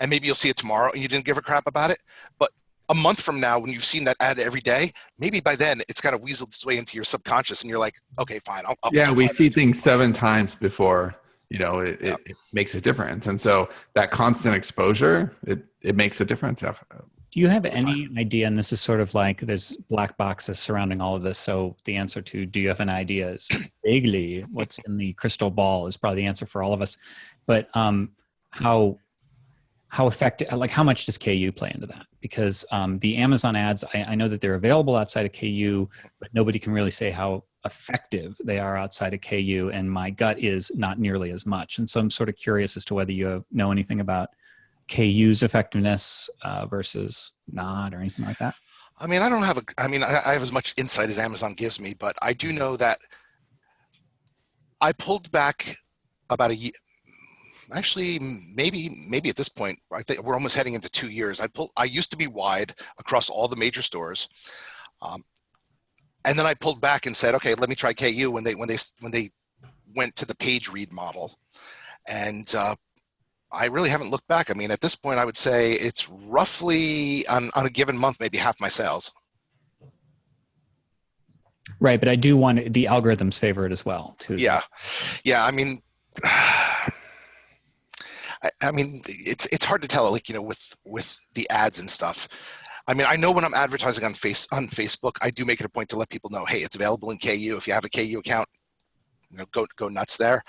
and maybe you'll see it tomorrow and you didn't give a crap about it, but a month from now, when you've seen that ad every day, maybe by then it's kind of weaseled its way into your subconscious, and you're like, okay, fine. We see things 7 times before it makes a difference, and so that constant exposure it makes a difference. Do you have any idea? And this is sort of there's black boxes surrounding all of this. So the answer to do you have an idea is vaguely what's in the crystal ball is probably the answer for all of us. But how effective, how much does KU play into that? Because the Amazon ads, I know that they're available outside of KU, but nobody can really say how effective they are outside of KU. And my gut is not nearly as much. And so I'm sort of curious as to whether you know anything about KU's effectiveness versus not or anything like that. I mean, I have as much insight as Amazon gives me, but I do know that I pulled back about a year. Actually, maybe at this point, I think we're almost heading into 2 years. I used to be wide across all the major stores, and then I pulled back and said, okay, let me try KU when they went to the page read model, and I really haven't looked back. I mean, at this point, I would say it's roughly on a given month, maybe half my sales. Right, but I do want the algorithms favor it as well, too. Yeah. I mean. It's hard to tell, with the ads and stuff. I mean, I know when I'm advertising on Facebook, I do make it a point to let people know, hey, it's available in KU. If you have a KU account, go nuts there.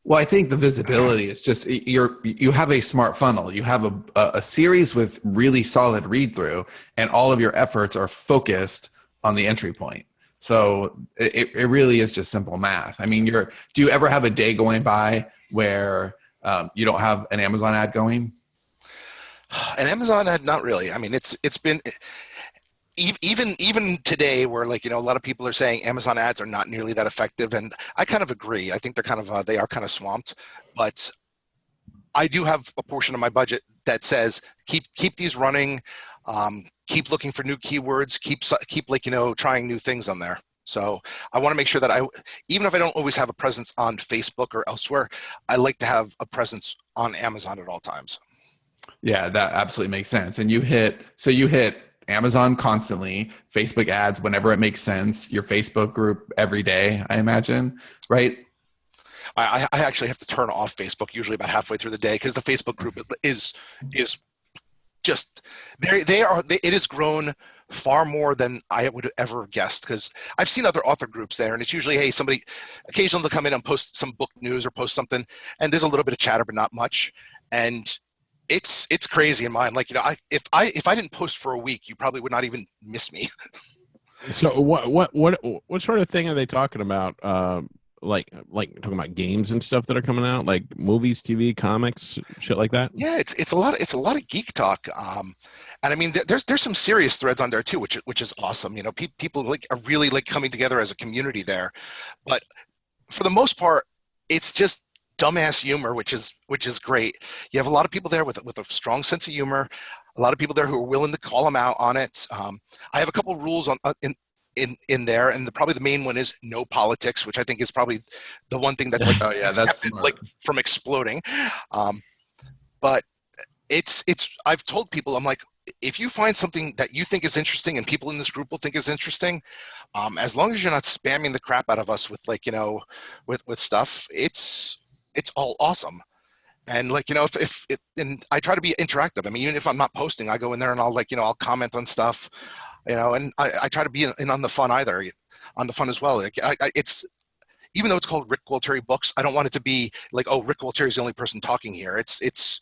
Well, I think the visibility is just you have a smart funnel. You have a series with really solid read through, and all of your efforts are focused on the entry point. So it really is just simple math. I mean, do you ever have a day going by where you don't have an Amazon ad going? An Amazon ad, not really. I mean, it's been even today where a lot of people are saying Amazon ads are not nearly that effective, and I kind of agree. I think they are kind of swamped, but I do have a portion of my budget that says keep these running, keep looking for new keywords, keep trying new things on there. So I want to make sure that even if I don't always have a presence on Facebook or elsewhere, I like to have a presence on Amazon at all times. Yeah, that absolutely makes sense. And you hit Amazon constantly, Facebook ads whenever it makes sense, your Facebook group every day, I imagine, right? I actually have to turn off Facebook usually about halfway through the day because the Facebook group is just it has grown far more than I would have ever guessed, because I've seen other author groups there, and it's usually, hey, somebody occasionally they'll come in and post some book news or post something, and there's a little bit of chatter but not much, and it's crazy in mine. Like, if I didn't post for a week, you probably would not even miss me. So what sort of thing are they talking about? Like talking about games and stuff that are coming out, like movies, TV, comics, shit like that. Yeah, it's a lot of geek talk, and I mean there's some serious threads on there too, which is awesome. People like are really like coming together as a community there, but for the most part, it's just dumbass humor, which is great. You have a lot of people there with a strong sense of humor, a lot of people there who are willing to call them out on it. I have a couple rules in there, and probably the main one is no politics, which I think is probably the one thing that's like Oh yeah, that's kept it, like from exploding. But it's I've told people, I'm like, if you find something that you think is interesting and people in this group will think is interesting, as long as you're not spamming the crap out of us with with stuff, it's all awesome. And and I try to be interactive. I mean, even if I'm not posting, I go in there and I'll comment on stuff, and I try to be in on the fun as well. It's, even though it's called Rick Gualtieri Books, I don't want it to be like, oh, Rick Gualtieri is the only person talking here. It's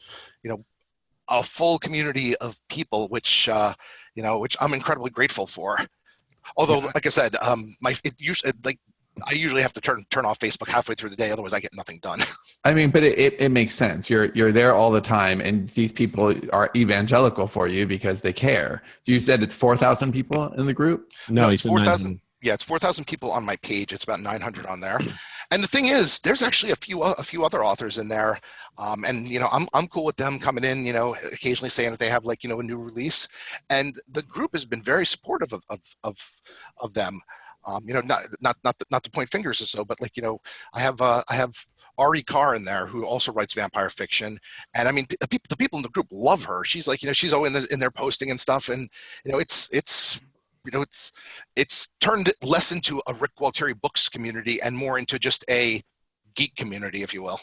a full community of people, which I'm incredibly grateful for. Although, like I said, I usually have to turn off Facebook halfway through the day, otherwise I get nothing done. I mean, but it makes sense. You're there all the time, and these people are evangelical for you because they care. You said it's 4,000 people in the group? No, it's 4,000. Yeah, it's 4,000 people on my page. It's about 900 on there. And the thing is, there's actually a few other authors in there, and I'm cool with them coming in, occasionally saying if they have a new release, and the group has been very supportive of them. Not to point fingers or so, but I have Ari Carr in there who also writes vampire fiction, and I mean the people in the group love her. She's she's always in there posting and stuff, and it's turned less into a Rick Gualtieri Books community and more into just a geek community, if you will.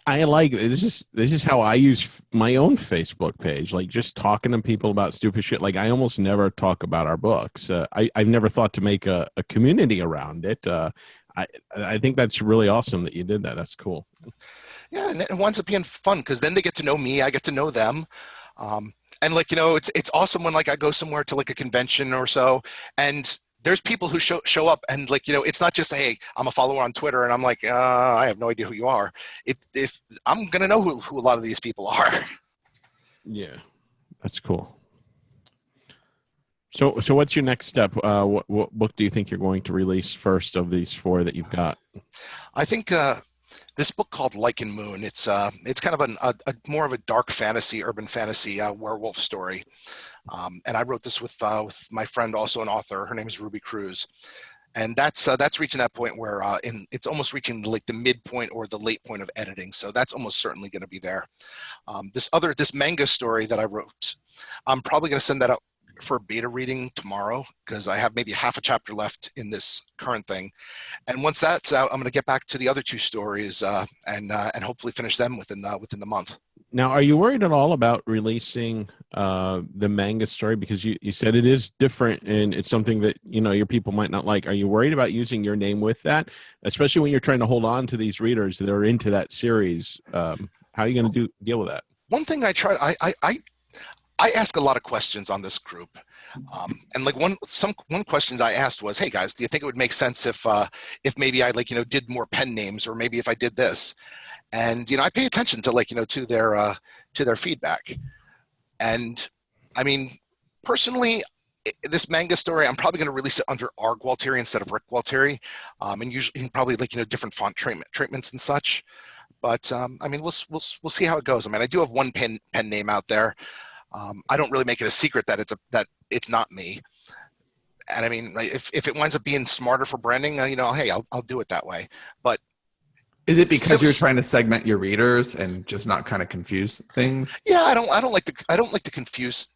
I like this is how I use my own Facebook page, like just talking to people about stupid shit. Like I almost never talk about our books. I've never thought to make a community around it. I think that's really awesome that you did that. That's cool. Yeah, and it winds up being fun because then they get to know me, I get to know them. And it's awesome when I go somewhere to a convention or so, and there's people who show up, and it's not just, hey, I'm a follower on Twitter, and I'm like, I have no idea who you are. If I'm gonna know who a lot of these people are. Yeah, that's cool. So what's your next step? What book do you think you're going to release first of these 4 that you've got? I think this book called Lichen Moon. It's kind of a more of a dark fantasy, urban fantasy werewolf story. And I wrote this with my friend, also an author. Her name is Ruby Cruz, and that's reaching that point where it's almost reaching the midpoint or the late point of editing. So that's almost certainly going to be there. This manga story that I wrote, I'm probably going to send that out for beta reading tomorrow because I have maybe half a chapter left in this current thing, and once that's out, I'm going to get back to the other 2 stories and hopefully finish them within the month. Now, are you worried at all about releasing the manga story, because you said it is different and it's something that your people might not like? Are you worried about using your name with that, especially when you're trying to hold on to these readers that are into that series? How are you going to deal with that? One thing I ask a lot of questions on this group, and one question I asked was, "Hey guys, do you think it would make sense if maybe I did more pen names, or maybe if I did this?" And I pay attention to to their feedback. And I mean, personally, this manga story, I'm probably going to release it under R. Gualtieri instead of Rick Gualtieri, and usually probably different font treatments and such. But I mean, we'll see how it goes. I mean, I do have one pen name out there. I don't really make it a secret that it's not me. And I mean, like, if it winds up being smarter for branding, hey, I'll do it that way. But is it because you're trying to segment your readers and just not kind of confuse things? Yeah, I don't like to confuse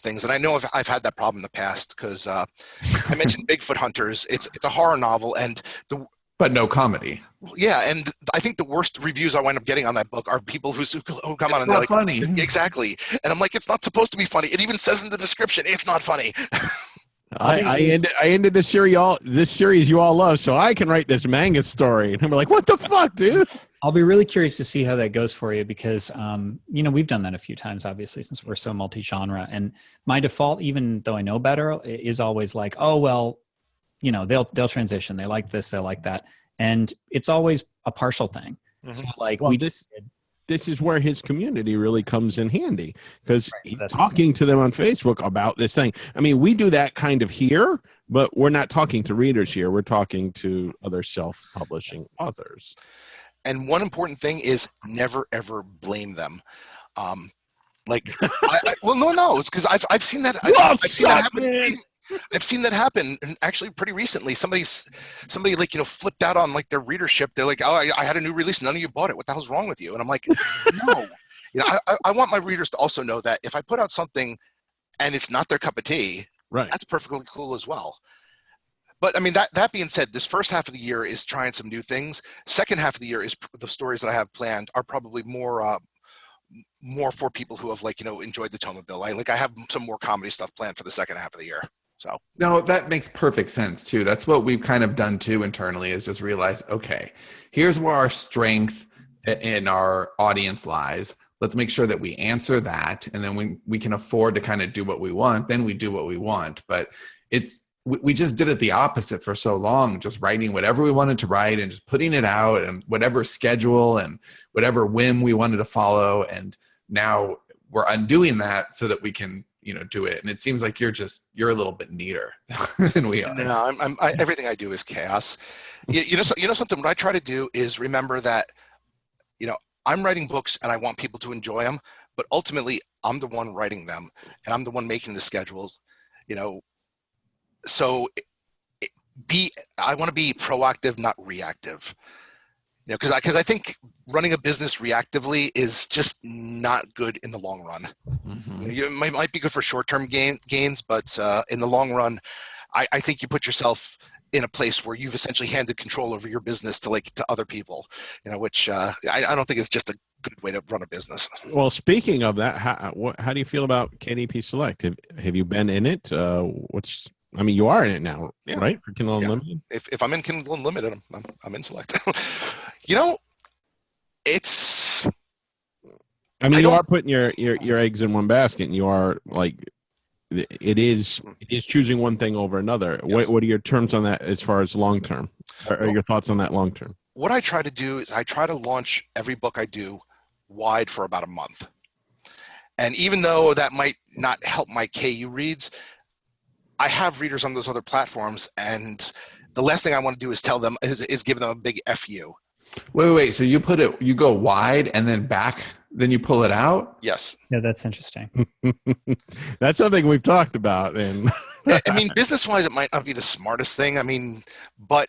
things, and I know I've had that problem in the past because I mentioned Bigfoot Hunters. It's a horror novel, and but no comedy. Yeah, and I think the worst reviews I wind up getting on that book are people who come on and they're like, funny. Exactly, and I'm like, it's not supposed to be funny. It even says in the description, it's not funny. I ended this series you all love, so I can write this manga story. And I'm like, what the fuck, dude? I'll be really curious to see how that goes for you because, we've done that a few times, obviously, since we're so multi-genre. And my default, even though I know better, is always like, oh, well, they'll transition. They like this, they like that. And it's always a partial thing. Mm-hmm. So like this is where his community really comes in handy because he's talking to them on Facebook about this thing. I mean, we do that kind of here, but we're not talking to readers here. We're talking to other self-publishing authors. And one important thing is never, ever blame them. It's because I've seen that. I've seen that happen, and actually pretty recently. Somebody flipped out on like their readership. They're like, "Oh, I had a new release. None of you bought it. What the hell's wrong with you?" And I'm like, "No, I want my readers to also know that if I put out something and it's not their cup of tea, right, that's perfectly cool as well." But I mean, that being said, this first half of the year is trying some new things. Second half of the year is the stories that I have planned are probably more for people who have enjoyed the Toma Bill. I have some more comedy stuff planned for the second half of the year. So no, that makes perfect sense too. That's what we've kind of done too internally is just realize, okay, here's where our strength in our audience lies. Let's make sure that we answer that. And then when we can afford to kind of do what we want, then we do what we want. But we just did it the opposite for so long, just writing whatever we wanted to write and just putting it out and whatever schedule and whatever whim we wanted to follow. And now we're undoing that so that we can do it. And it seems like you're a little bit neater than we are. No, everything I do is chaos. Something. What I try to do is remember that, I'm writing books and I want people to enjoy them, but ultimately I'm the one writing them and I'm the one making the schedules. So I want to be proactive, not reactive. Because I think running a business reactively is just not good in the long run. Mm-hmm. It might be good for short-term gains, but in the long run, I think you put yourself in a place where you've essentially handed control over your business to other people, which I don't think is just a good way to run a business. Well, speaking of that, how do you feel about KDP Select? Have you been in it? You are in it now, yeah. Right? For Kindle Unlimited? If I'm in Kindle Unlimited, I'm in Select. It's. You are putting your eggs in one basket, and you are it is choosing one thing over another. Yes. What are your terms on that as far as long term? Are your thoughts on that long term? What I try to do is I try to launch every book I do wide for about a month, and even though that might not help my KU reads, I have readers on those other platforms, and the last thing I want to do is tell them is give them a big FU. Wait. So you go wide and then back, then you pull it out? Yes. Yeah, that's interesting. That's something we've talked about. And business-wise, it might not be the smartest thing. But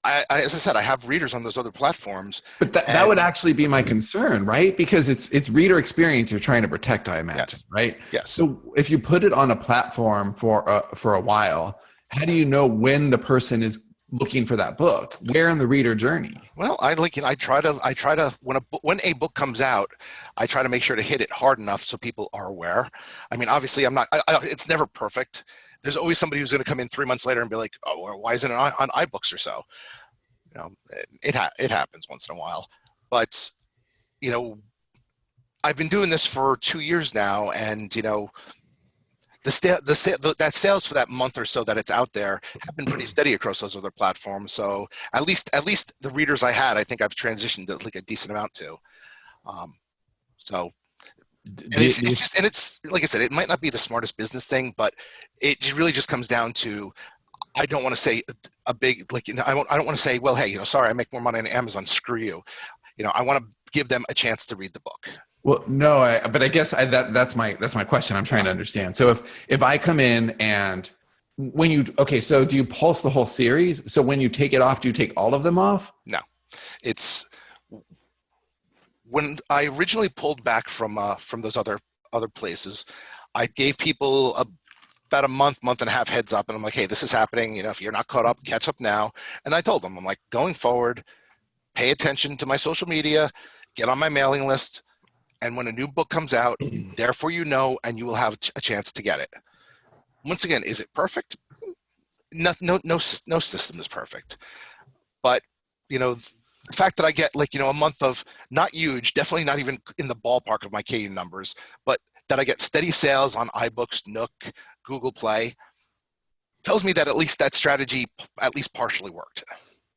as I said, I have readers on those other platforms. But that would actually be my concern, right? Because it's reader experience you're trying to protect, I imagine, yes. Right? Yes. So if you put it on a platform for a while, how do you know when the person is looking for that book? Where in the reader journey? Well, I try to when a book comes out, I try to make sure to hit it hard enough so people are aware. Obviously, I'm not. It's never perfect. There's always somebody who's going to come in 3 months later and be like, "Oh, why isn't it on iBooks or so?" It happens once in a while, but I've been doing this for 2 years now, and that sales for that month or so that it's out there have been pretty steady across those other platforms. So at least the readers I had, I think I've transitioned a decent amount to. It's like I said, it might not be the smartest business thing, but it really just comes down to, I don't want to say a big, I don't want to say, well, hey, sorry, I make more money on Amazon. Screw you. I want to give them a chance to read the book. Well, no, but I guess that's my question. I'm trying to understand. So if I come in and when you, okay, so do you pulse the whole series? So when you take it off, do you take all of them off? No, it's when I originally pulled back from those other places, I gave people about a month and a half heads up, and I'm like, hey, this is happening. If you're not caught up, catch up now. And I told them, I'm like, going forward, pay attention to my social media, get on my mailing list, and when a new book comes out, therefore and you will have a chance to get it. Once again, is it perfect? No system is perfect. But, the fact that I get a month of not huge, definitely not even in the ballpark of my KU numbers, but that I get steady sales on iBooks, Nook, Google Play, tells me that at least that strategy at least partially worked.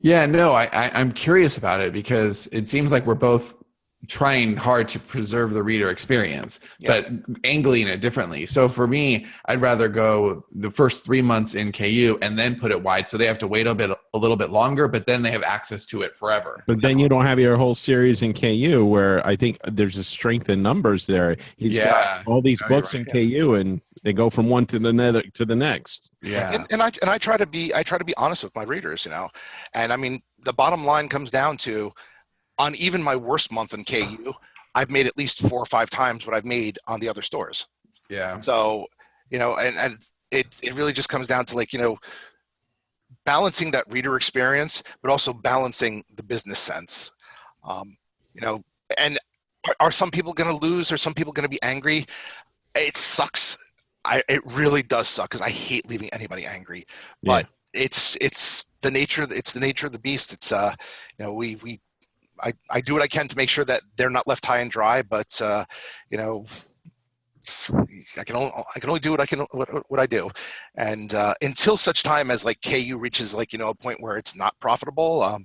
Yeah, no, I'm curious about it because it seems like we're both trying hard to preserve the reader experience, but angling it differently. So for me, I'd rather go the first 3 months in KU and then put it wide. So they have to wait a little bit longer, but then they have access to it forever. But then you don't have your whole series in KU, where I think there's a strength in numbers there. He's got all these books in KU, and they go from one to the next. Yeah. And I try to be honest with my readers, and I mean, the bottom line comes down to, on even my worst month in KU, I've made at least 4 or 5 times what I've made on the other stores. Yeah. So, and it really just comes down to balancing that reader experience, but also balancing the business sense. And are some people going to lose? Are some people going to be angry? It sucks. It really does suck because I hate leaving anybody angry. But it's the nature of the beast. It's I do what I can to make sure that they're not left high and dry, but I can only do what I do, and until such time as KU reaches a point where it's not profitable,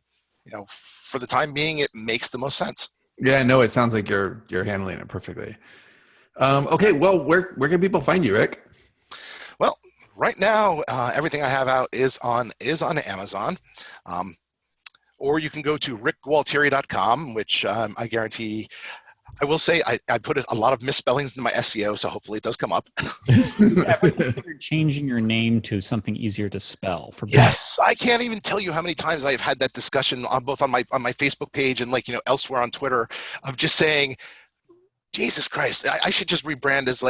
for the time being, it makes the most sense. Yeah, no, it sounds like you're handling it perfectly. Okay, well, where can people find you, Rick? Well, right now, everything I have out is on Amazon. Or you can go to rickgualtieri.com, which I guarantee, I will say I put a lot of misspellings into my SEO, so hopefully it does come up. Ever considered changing your name to something easier to spell? Yes, I can't even tell you how many times I've had that discussion on both on my Facebook page and elsewhere on Twitter of just saying, Jesus Christ, I should just rebrand as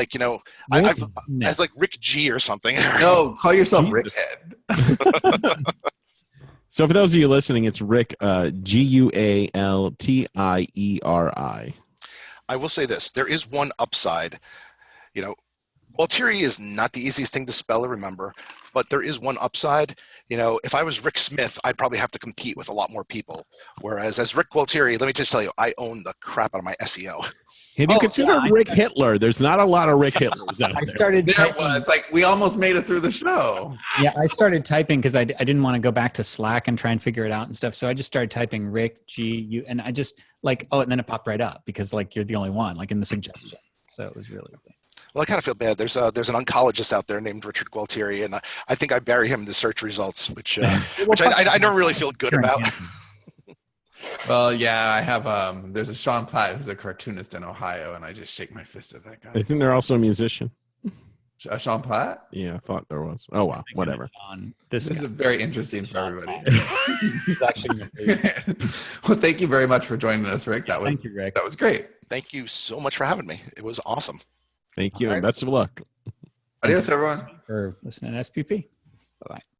as Rick G or something. No, call yourself Rickhead. So for those of you listening, it's Rick, Gualtieri. I will say this. There is one upside. Gualtieri is not the easiest thing to spell or remember, but there is one upside. If I was Rick Smith, I'd probably have to compete with a lot more people. Whereas as Rick Gualtieri, let me just tell you, I own the crap out of my SEO. Have you considered Rick Hitler? There's not a lot of Rick Hitlers out there. There was we almost made it through the show. Yeah, I started typing because I didn't want to go back to Slack and try and figure it out and stuff. So I just started typing Rick G-U, and I just and then it popped right up because you're the only one in the suggestion. So it was really easy. Well, I kind of feel bad. There's an oncologist out there named Richard Gualtieri, and I think I bury him in the search results, which I don't really feel good about. Well, yeah, I have. There's a Sean Platt who's a cartoonist in Ohio, and I just shake my fist at that guy. Isn't there also a musician? Sean Platt? Yeah, I thought there was. Oh, wow, whatever. This is very interesting for everybody. Well, thank you very much for joining us, Rick. Thank you, Rick. That was great. Thank you so much for having me. It was awesome. Thank you, and best of luck. Adios, everyone. For listening to SPP. Bye-bye.